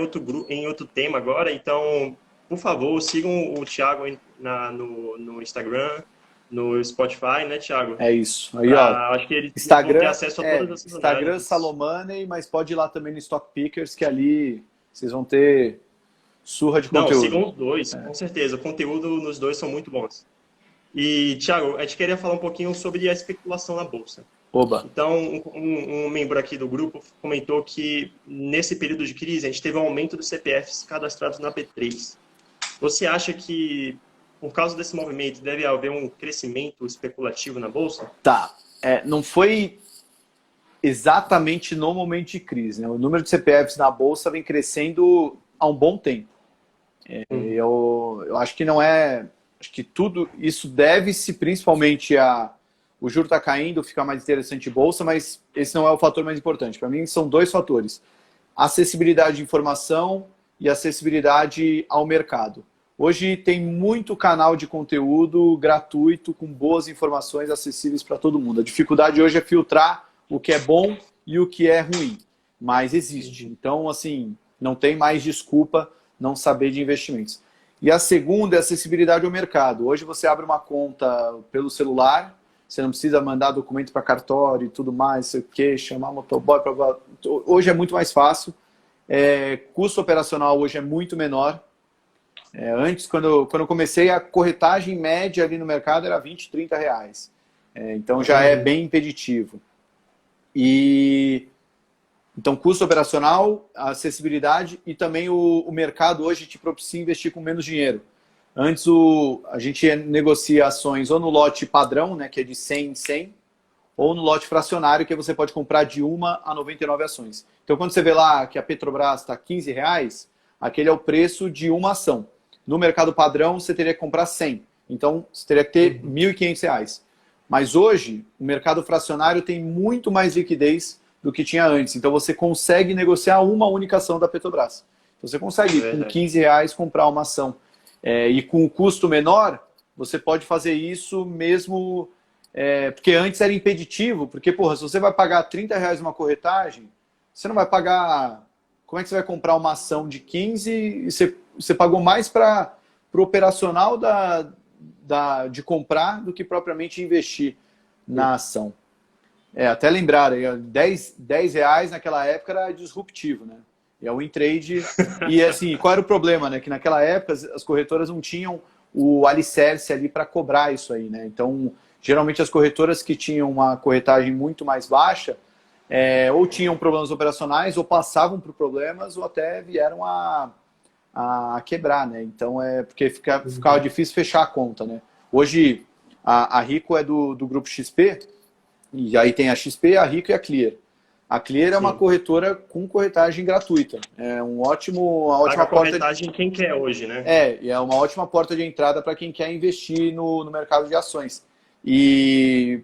outro tema agora, então, por favor, sigam o Thiago no Instagram, no Spotify, né, Thiago? É isso. Aí, ó, acho que eles Instagram, vão ter acesso a todas essas Instagram análises. Salomoney, mas pode ir lá também no Stock Pickers, que ali vocês vão ter surra de conteúdo. Não, sigam os dois, com certeza. O conteúdo nos dois são muito bons. E, Thiago, a gente queria falar um pouquinho sobre a especulação na Bolsa. Oba. Então, um membro aqui do grupo comentou que nesse período de crise a gente teve um aumento dos CPFs cadastrados na B3. Você acha que, por causa desse movimento, deve haver um crescimento especulativo na Bolsa? Tá. Não foi exatamente no momento de crise, né? O número de CPFs na Bolsa vem crescendo há um bom tempo. Eu acho que não é... Acho que tudo isso deve-se principalmente a... O juro está caindo, fica mais interessante Bolsa, mas esse não é o fator mais importante. Para mim, são dois fatores. Acessibilidade de informação e acessibilidade ao mercado. Hoje tem muito canal de conteúdo gratuito, com boas informações acessíveis para todo mundo. A dificuldade hoje é filtrar o que é bom e o que é ruim. Mas existe. Então, assim, não tem mais desculpa não saber de investimentos. E a segunda é acessibilidade ao mercado. Hoje você abre uma conta pelo celular, você não precisa mandar documento para cartório e tudo mais, sei o quê, chamar motoboy. Hoje é muito mais fácil. Custo operacional hoje é muito menor. Antes, quando eu comecei, a corretagem média ali no mercado era 20, 30 reais. Então já é bem impeditivo. E Então, custo operacional, acessibilidade e também o mercado hoje te propicia investir com menos dinheiro. Antes a gente negocia ações ou no lote padrão, né, que é de 100 em 100, ou no lote fracionário, que você pode comprar de 1 a 99 ações. Então, quando você vê lá que a Petrobras está R$ 15, aquele é o preço de uma ação. No mercado padrão, você teria que comprar 100. Então, você teria que ter R$ 1.500. Mas hoje, o mercado fracionário tem muito mais liquidez do que tinha antes. Então, você consegue negociar uma única ação da Petrobras. Então, você consegue, com R$ 15, comprar uma ação. E com o custo menor, você pode fazer isso mesmo... porque antes era impeditivo. Porque, porra, se você vai pagar R$ 30 uma corretagem, você não vai pagar... Como é que você vai comprar uma ação de 15 e você pagou mais para o operacional de comprar do que propriamente investir na ação? Até lembrar, R$ 10 naquela época era disruptivo, né? E é o Intrade. E assim, qual era o problema, né? Que naquela época as corretoras não tinham o alicerce ali para cobrar isso aí, né? Então, geralmente as corretoras que tinham uma corretagem muito mais baixa, ou tinham problemas operacionais, ou passavam por problemas, ou até vieram a quebrar, né? Então, porque ficava difícil fechar a conta, né? Hoje, a Rico é do grupo XP, e aí tem a XP, a Rico e a Clear. A Clear é uma corretora com corretagem gratuita. É uma ótima porta corretagem quem quer hoje, né? E é uma ótima porta de entrada para quem quer investir no mercado de ações.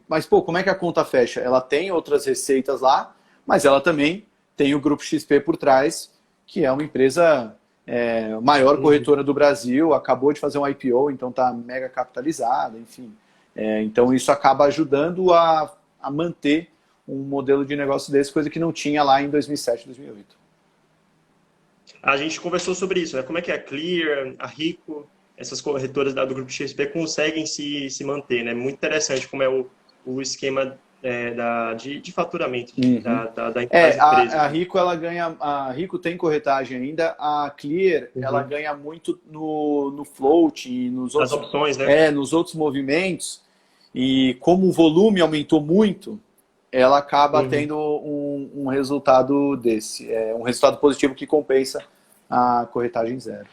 Mas, pô, como é que a conta fecha? Ela tem outras receitas lá, mas ela também tem o Grupo XP por trás, que é uma empresa maior corretora do Brasil, acabou de fazer um IPO, então está mega capitalizada, enfim. Então isso acaba ajudando a manter um modelo de negócio desse, coisa que não tinha lá em 2007, 2008. A gente conversou sobre isso, né? Como é que a Clear, a Rico, essas corretoras do Grupo XP conseguem se manter, né? Muito interessante como é o esquema de faturamento da empresa. A Rico, a Rico tem corretagem ainda, a Clear, ela ganha muito no float e nos outros, opções, né? Nos outros movimentos, e como o volume aumentou muito, ela acaba tendo um resultado desse, um resultado positivo que compensa a corretagem zero.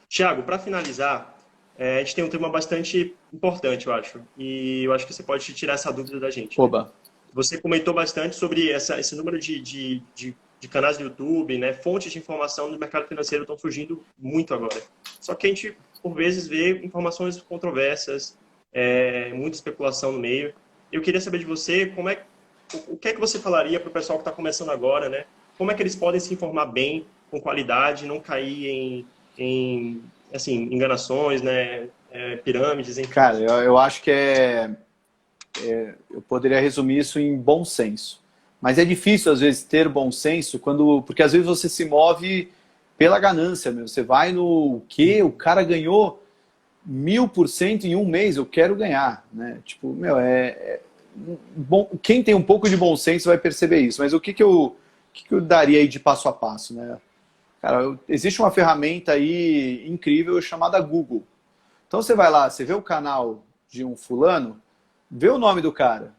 Tiago, para finalizar, a gente tem um tema bastante importante, eu acho. E eu acho que você pode tirar essa dúvida da gente. Oba. Você comentou bastante sobre esse número de canais do YouTube, né? Fontes de informação no mercado financeiro estão surgindo muito agora. Só que a gente, por vezes, vê informações controversas, muita especulação no meio. Eu queria saber de você o que é que você falaria para o pessoal que está começando agora, né? Como é que eles podem se informar bem, com qualidade, não cair em enganações, né? Pirâmides, enfim. Cara, eu acho que eu poderia resumir isso em bom senso. Mas é difícil, às vezes, ter bom senso, porque às vezes você se move pela ganância, meu. Você vai no quê? O cara ganhou 1000% em um mês, eu quero ganhar, né? Tipo, meu, bom, quem tem um pouco de bom senso vai perceber isso. Mas o que eu daria aí de passo a passo, né? Cara, existe uma ferramenta aí incrível chamada Google. Então você vai lá, você vê o canal de um fulano, vê o nome do cara.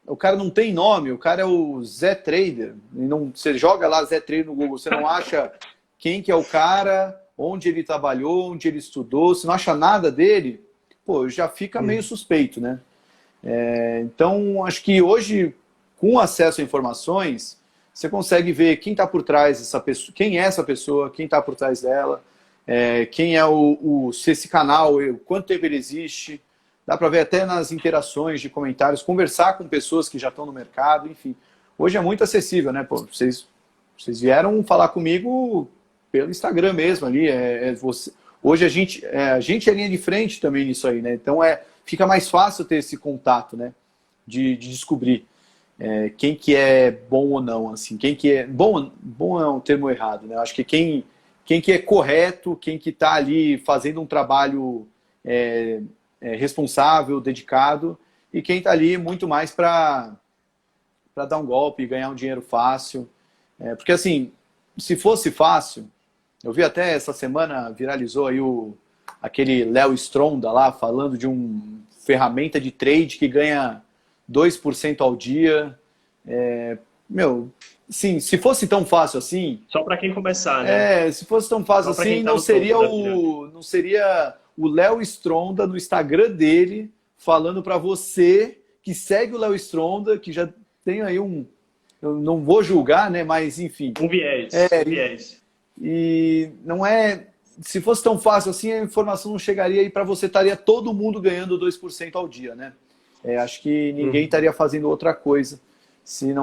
O cara não tem nome, o cara é o Zé Trader. Você joga lá Zé Trader no Google, você não acha quem que é o cara, onde ele trabalhou, onde ele estudou, você não acha nada dele, pô, já fica meio suspeito, né? Então, acho que hoje, com acesso a informações, você consegue ver quem está por trás dessa pessoa, quem é essa pessoa, quem está por trás dela, quem é se esse canal, quanto tempo ele existe. Dá para ver até nas interações de comentários, conversar com pessoas que já estão no mercado, enfim. Hoje é muito acessível, né? Pô, vocês vieram falar comigo pelo Instagram mesmo ali. Hoje a gente é linha de frente também nisso aí, né? Então fica mais fácil ter esse contato, né? De descobrir quem que é bom ou não, assim. Quem que é bom é um termo errado, né? Acho que quem que é correto, quem que está ali fazendo um trabalho responsável, dedicado, e quem está ali muito mais para dar um golpe e ganhar um dinheiro fácil. Porque assim, se fosse fácil, eu vi até essa semana, viralizou aí aquele Léo Stronda lá, falando de uma ferramenta de trade que ganha 2% ao dia. sim, se fosse tão fácil assim, Só para quem começar, né? se fosse tão fácil Só para quem assim, está não no topo seria da pirâmide. o Léo Stronda no Instagram dele falando para você que segue o Léo Stronda, que já tem aí eu não vou julgar, né, mas enfim. Um viés. E não é, se fosse tão fácil assim, a informação não chegaria e para você estaria todo mundo ganhando 2% ao dia, né? Acho que ninguém Uhum. estaria fazendo outra coisa se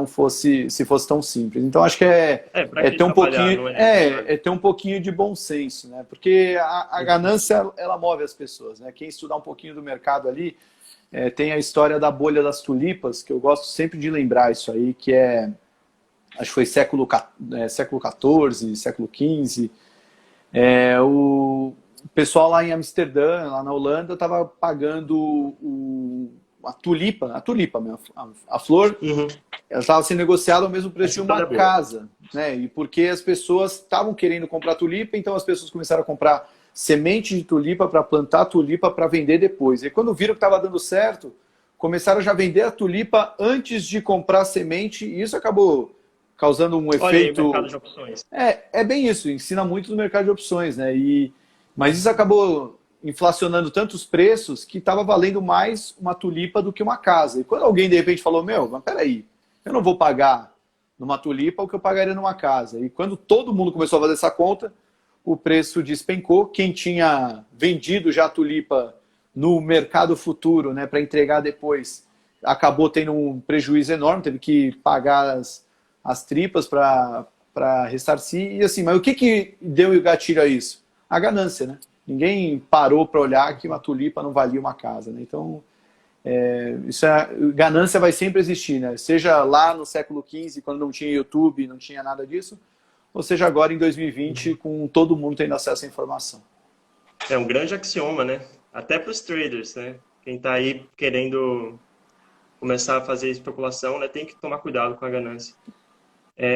fosse tão simples. Então acho que Para é que ter um trabalhar, pouquinho não é? é ter um pouquinho de bom senso, né? Porque a Uhum. ganância ela move as pessoas, né? Quem estudar um pouquinho do mercado ali tem a história da bolha das tulipas, que eu gosto sempre de lembrar isso aí, que acho que foi século XIV, século XV. O pessoal lá em Amsterdã, lá na Holanda, estava pagando a tulipa mesmo, a flor, Uhum. ela estava sendo negociada ao mesmo preço Essa de uma história é boa. casa, né? E porque as pessoas estavam querendo comprar tulipa, então as pessoas começaram a comprar semente de tulipa para plantar tulipa para vender depois. E quando viram que estava dando certo, começaram já a vender a tulipa antes de comprar a semente, e isso acabou causando um Olha aí, mercado efeito. de opções. É bem isso, ensina muito no mercado de opções, né? Mas isso acabou inflacionando tantos preços que estava valendo mais uma tulipa do que uma casa. E quando alguém de repente falou, mas peraí, eu não vou pagar numa tulipa o que eu pagaria numa casa. E quando todo mundo começou a fazer essa conta, o preço despencou. Quem tinha vendido já a tulipa no mercado futuro, né, para entregar depois, acabou tendo um prejuízo enorme, teve que pagar as tripas para ressarcir. E assim, mas o que deu o gatilho a isso? A ganância, né? Ninguém parou para olhar que uma tulipa não valia uma casa, né? Então, ganância vai sempre existir, né? Seja lá no século XV, quando não tinha YouTube, não tinha nada disso, ou seja agora em 2020, com todo mundo tendo acesso à informação. É um grande axioma, né? Até para os traders, né? Quem está aí querendo começar a fazer especulação, né, tem que tomar cuidado com a ganância.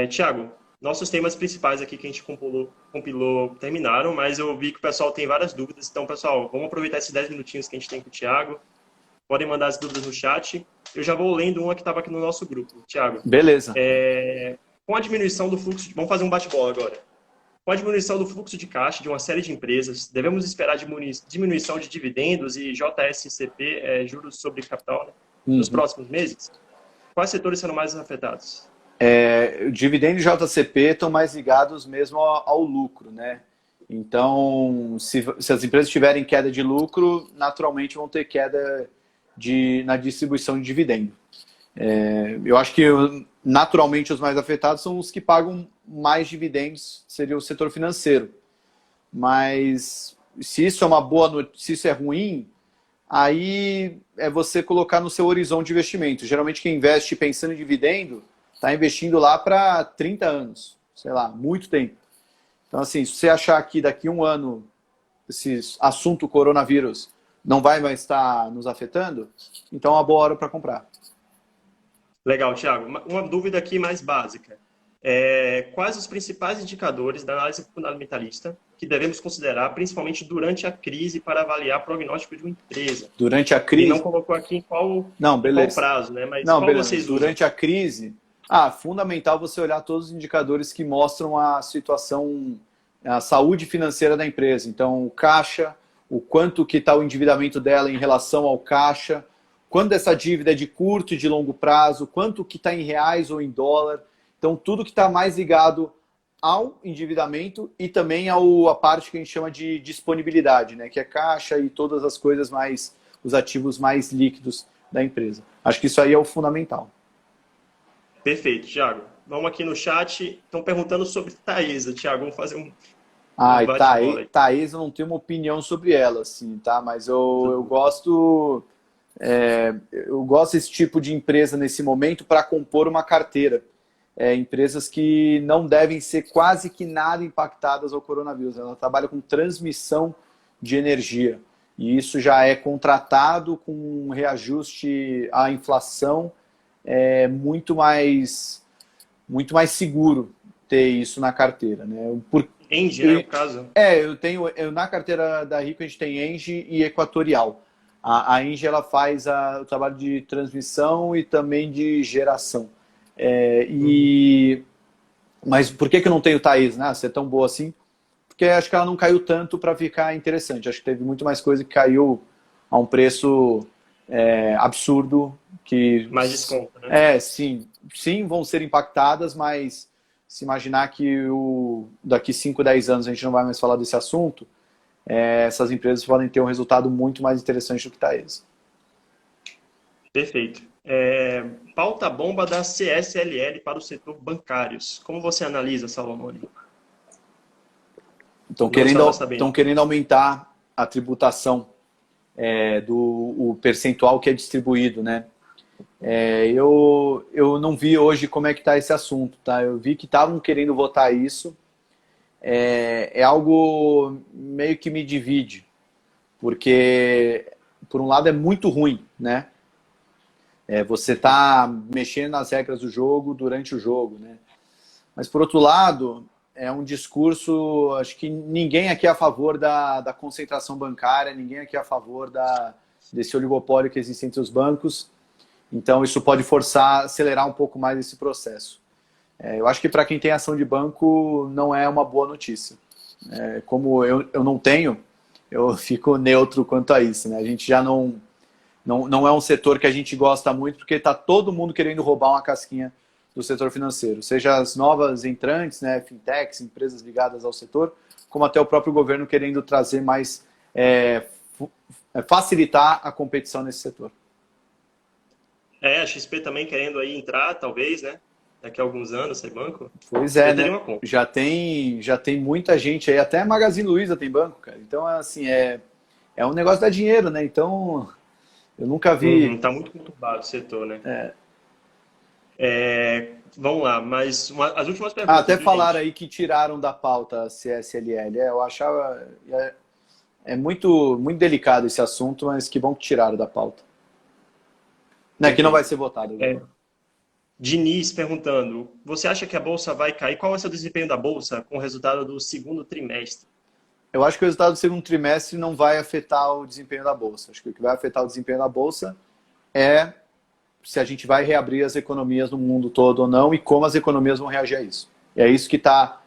Tiago, nossos temas principais aqui que a gente compilou terminaram, mas eu vi que o pessoal tem várias dúvidas. Então, pessoal, vamos aproveitar esses 10 minutinhos que a gente tem com o Tiago. Podem mandar as dúvidas no chat. Eu já vou lendo uma que estava aqui no nosso grupo. Tiago, Beleza. com a diminuição do fluxo... Vamos fazer um bate-bola agora. Com a diminuição do fluxo de caixa de uma série de empresas, devemos esperar diminuição de dividendos e JSCP, juros sobre capital, né, nos Uhum. próximos meses? Quais setores serão mais afetados? O dividendo e JCP estão mais ligados mesmo ao lucro, né? Então, se as empresas tiverem queda de lucro, naturalmente vão ter queda na distribuição de dividendo. Eu acho que naturalmente os mais afetados são os que pagam mais dividendos, seria o setor financeiro. Mas se isso é uma boa notícia, se isso é ruim, aí é você colocar no seu horizonte de investimento. Geralmente quem investe pensando em dividendo está investindo lá para 30 anos, sei lá, muito tempo. Então, assim, se você achar que daqui a um ano esse assunto coronavírus não vai mais estar nos afetando, então é uma boa hora para comprar. Legal, Thiago. Uma dúvida aqui mais básica. Quais os principais indicadores da análise fundamentalista que devemos considerar, principalmente durante a crise, para avaliar o prognóstico de uma empresa? Durante a Ele não crise. colocou aqui Não, em qual beleza. prazo, né? Mas Não, qual beleza. vocês usam? Durante a crise, fundamental você olhar todos os indicadores que mostram a situação, a saúde financeira da empresa. Então, o caixa, o quanto que está o endividamento dela em relação ao caixa, quando essa dívida é de curto e de longo prazo, quanto que está em reais ou em dólar. Então, tudo que está mais ligado ao endividamento e também a parte que a gente chama de disponibilidade, né? Que é caixa e todas as coisas mais, os ativos mais líquidos da empresa. Acho que isso aí é o fundamental. Perfeito, Thiago. Vamos aqui no chat. Estão perguntando sobre Taesa. Thiago, vamos fazer um E bate-bola aí. Thaís, eu não tenho uma opinião sobre ela, assim, tá? Mas eu gosto. Eu gosto desse tipo de empresa nesse momento para compor uma carteira. Empresas que não devem ser quase que nada impactadas ao coronavírus. Ela trabalha com transmissão de energia. E isso já é contratado com um reajuste à inflação muito mais seguro ter isso na carteira, né? Engie, né, o caso? Na carteira da Rico a gente tem Engie e Equatorial. A Engie ela faz o trabalho de transmissão e também de geração. Mas por que eu não tenho Thaís, né? Ser tão boa assim? Porque acho que ela não caiu tanto para ficar interessante. Acho que teve muito mais coisa que caiu a um preço absurdo. Que Mais desconto, né? sim, sim, vão ser impactadas, mas se imaginar que daqui 5, 10 anos a gente não vai mais falar desse assunto, essas empresas podem ter um resultado muito mais interessante do que está esse. Perfeito. Pauta bomba da CSLL para o setor bancários. Como você analisa, Salomone? Estão Não estava sabendo. querendo aumentar a tributação o percentual que é distribuído, né? Eu não vi hoje como é que está esse assunto, tá? Eu vi que estavam querendo votar isso. É algo meio que me divide, porque por um lado é muito ruim, né? Você tá mexendo nas regras do jogo durante o jogo, né? Mas por outro lado, é um discurso, acho que ninguém aqui é a favor da concentração bancária, ninguém aqui é a favor desse oligopólio que existe entre os bancos. Então, isso pode acelerar um pouco mais esse processo. Eu acho que para quem tem ação de banco, não é uma boa notícia. Como eu não tenho, eu fico neutro quanto a isso, né? A gente já não é um setor que a gente gosta muito, porque está todo mundo querendo roubar uma casquinha do setor financeiro. Seja as novas entrantes, né, fintechs, empresas ligadas ao setor, como até o próprio governo querendo trazer mais, facilitar a competição nesse setor. A XP também querendo aí entrar, talvez, né? Daqui a alguns anos, ser banco. Pois é, Eu teria né? uma conta. Já tem muita gente aí, até a Magazine Luiza tem banco, cara. Então, assim, é um negócio da dinheiro, né? Então, eu nunca vi... Tá muito conturbado o setor, né? Vamos lá, mas as últimas perguntas, até viu, falaram gente? aí que tiraram da pauta a CSLL. Eu achava... É muito, muito delicado esse assunto, mas que bom que tiraram da pauta. Né? Que não vai ser votado. Diniz perguntando, você acha que a Bolsa vai cair? Qual vai ser o desempenho da Bolsa com o resultado do segundo trimestre? Eu acho que o resultado do segundo trimestre não vai afetar o desempenho da Bolsa. Acho que o que vai afetar o desempenho da Bolsa é se a gente vai reabrir as economias no mundo todo ou não e como as economias vão reagir a isso. E é isso que está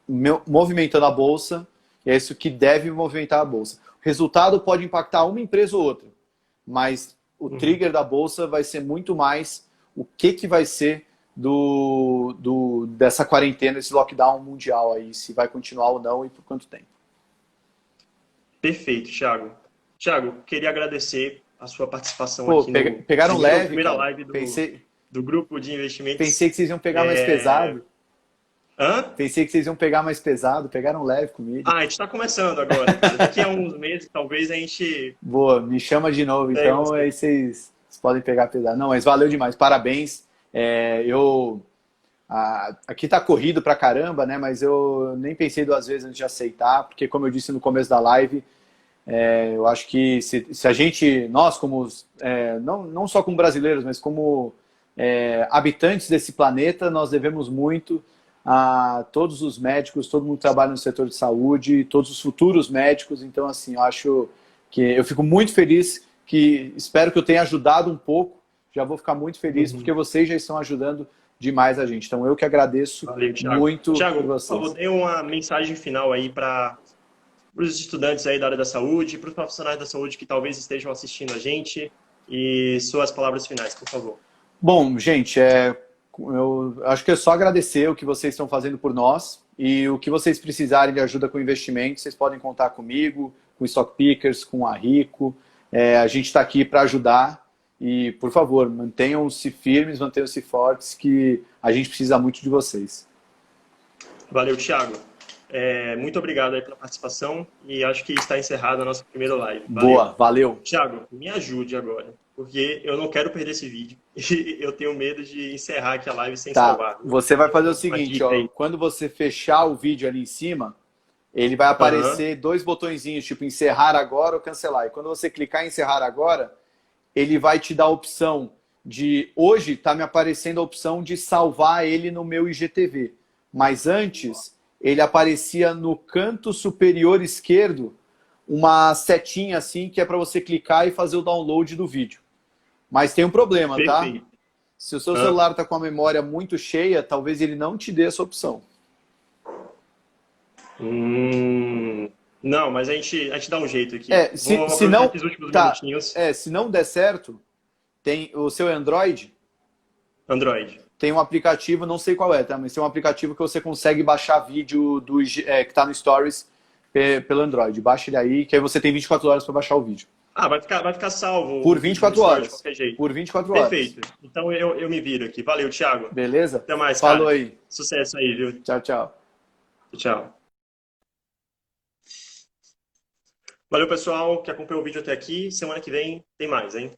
movimentando a Bolsa e é isso que deve movimentar a Bolsa. O resultado pode impactar uma empresa ou outra, mas o trigger da Bolsa vai ser muito mais o que vai ser dessa quarentena, esse lockdown mundial aí, se vai continuar ou não e por quanto tempo. Perfeito, Thiago. Thiago, queria agradecer a sua participação Pô, aqui pegaram na leve, primeira cara. live do grupo de investimentos. Pensei que vocês iam pegar mais pesado. Hã? Pensei que vocês iam pegar mais pesado, pegaram leve comigo. A gente está começando agora, cara. Daqui a uns meses, talvez a gente... Boa, me chama de novo, então aí vocês podem pegar pesado. Não, mas valeu demais, parabéns. Aqui tá corrido pra caramba, né? Mas eu nem pensei duas vezes antes de aceitar, porque como eu disse no começo da live, eu acho que se a gente, nós como, não só como brasileiros, mas como habitantes desse planeta, nós devemos muito a todos os médicos, todo mundo que trabalha no setor de saúde, todos os futuros médicos. Então, assim, eu acho que eu fico muito feliz, espero que eu tenha ajudado um pouco, já vou ficar muito feliz, porque vocês já estão ajudando demais a gente. Então, eu que agradeço muito por vocês. Thiago, eu dei uma mensagem final aí para os estudantes aí da área da saúde, para os profissionais da saúde que talvez estejam assistindo a gente, e suas palavras finais, por favor. Bom, gente, eu acho que é só agradecer o que vocês estão fazendo por nós e o que vocês precisarem de ajuda com investimento, vocês podem contar comigo, com o Stock Pickers, com a Rico. A gente está aqui para ajudar e, por favor, mantenham-se firmes, mantenham-se fortes, que a gente precisa muito de vocês. Valeu, Thiago. Muito obrigado aí pela participação e acho que está encerrada a nossa primeira live. Valeu. Boa, valeu. Thiago, me ajude agora, porque eu não quero perder esse vídeo e eu tenho medo de encerrar aqui a live sem salvar. Você vai fazer o seguinte, quando você fechar o vídeo ali em cima, ele vai aparecer dois botõezinhos, tipo encerrar agora ou cancelar. E quando você clicar em encerrar agora, ele vai te dar a opção de... Hoje está me aparecendo a opção de salvar ele no meu IGTV. Mas antes, ele aparecia no canto superior esquerdo, uma setinha assim, que é para você clicar e fazer o download do vídeo. Mas tem um problema, tá? Se o seu celular está com a memória muito cheia, talvez ele não te dê essa opção. Não, mas a gente dá um jeito aqui. Se Vou aproveitar não, esses últimos tá, minutinhos. se não der certo, tem o seu Android, Android. tem um aplicativo, não sei qual é, tá? Mas tem um aplicativo que você consegue baixar vídeo que está no Stories pelo Android. Baixa ele aí, que aí você tem 24 horas para baixar o vídeo. Vai ficar salvo Por 24 no horas. de qualquer jeito. Por 24 horas. Perfeito. Então eu me viro aqui. Valeu, Thiago. Beleza? Até mais, Falou cara. aí. Sucesso aí, viu? Tchau, tchau. Tchau. Valeu, pessoal, que acompanhou o vídeo até aqui. Semana que vem tem mais, hein?